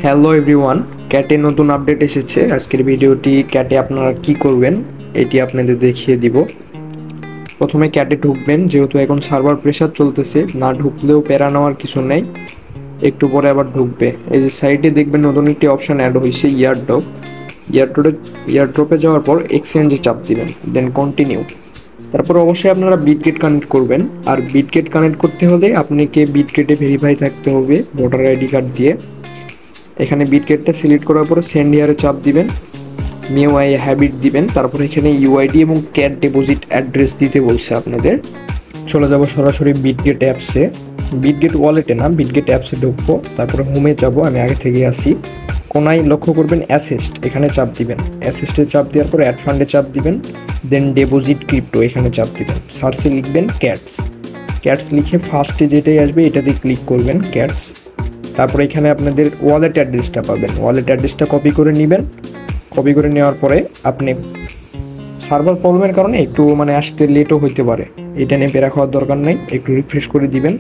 Hello everyone, ক্যাটে নতুন update এসেছে। আজকের ভিডিওটি ক্যাটে আপনারা কি করবেন এটি আপনাদের দেখিয়ে দিব। প্রথমে ক্যাটে ঢুকবেন, যেহেতু এখন সার্ভার প্রেসার চলতেছে, না ঢুকলেও প্যারা নেওয়ার কিছু নেই, একটু পরে আবার ঢুকবে। এই যে সাইডে দেখবেন নতুন একটি অপশান অ্যাড হয়েছে ইয়ারড্রপ। ইয়ারড্রপে যাওয়ার পর এক্সচেঞ্জে চাপ দিবেন, দেন কন্টিনিউ। তারপর অবশ্যই আপনারা বিটগেট কানেক্ট করবেন, আর বিটগেট কানেক্ট করতে হলে আপনাকে বিটগেটে ভেরিফাই থাকতে হবে ভোটার আইডি কার্ড দিয়ে। এখানে বিটগেটটা সিলেক্ট করার পরে সেন্ড হিয়ারে চাপ দিবেন, নিউ আই হ্যাবিট দিবেন, তারপর এখানে ইউআইডি এবং ক্যাট ডিপোজিট অ্যাড্রেস দিতে বলছে আপনাদের। চলে যাব সরাসরি বিটগেট অ্যাপসে, বিটগেট ওয়ালেটে না, বিটগেট অ্যাপসে ঢুকবো। তারপরে হোমে যাব, আমি আগে থেকে আসি। কোনায় লক্ষ্য করবেন অ্যাসিস্ট, এখানে চাপ দিবেন। অ্যাসিস্টে চাপ দেওয়ার পরে অ্যাড ফান্ডে চাপ দিবেন, দেন ডিপোজিট ক্রিপ্টো এখানে চাপ দিবেন। সার্চে লিখবেন ক্যাটস লিখে ফার্স্টে যেটাই আসবে এটাতে ক্লিক করবেন, ক্যাটস। তারপরে এখানে আপনাদের ওয়ালেট অ্যাড্রেসটা পাবেন, ওয়ালেট অ্যাড্রেসটা কপি করে নেবেন। কপি করে নেওয়ার পরে আপনি সার্ভার প্রবলেমের কারণে একটু আসতে লেটও হইতে পারে, এটা নিয়ে পেরা খাওয়ার দরকার নেই, একটু রিফ্রেশ করে দিবেন।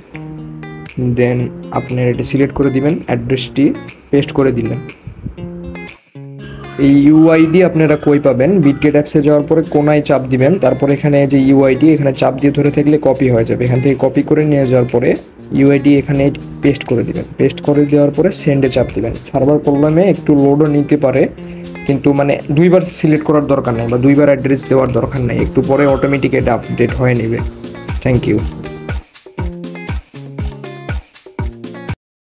দেন আপনার এটা সিলেক্ট করে দিবেন, অ্যাড্রেসটি পেস্ট করে দিলেন। এই ইউআইডি আপনারা কই পাবেন? বিটগেট অ্যাপসে যাওয়ার পরে কোনায় চাপ দিবেন, তারপর এখানে যে ইউআইডি এখানে চাপ দিয়ে ধরে থাকলে কপি হয়ে যাবে। এখান থেকে কপি করে নিয়ে যাওয়ার পরে ইউআইডি এখানে পেস্ট করে দিবেন। পেস্ট করে দেওয়ার পরে সেন্ডে চাপ দিবেন। সার্ভার প্রবলেমে একটু লোডও নিতে পারে, কিন্তু দুইবার সিলেক্ট করার দরকার নেই বা দুইবার অ্যাড্রেস দেওয়ার দরকার নেই, একটু পরে অটোমেটিক এটা আপডেট হয়ে নেবে। Thank you.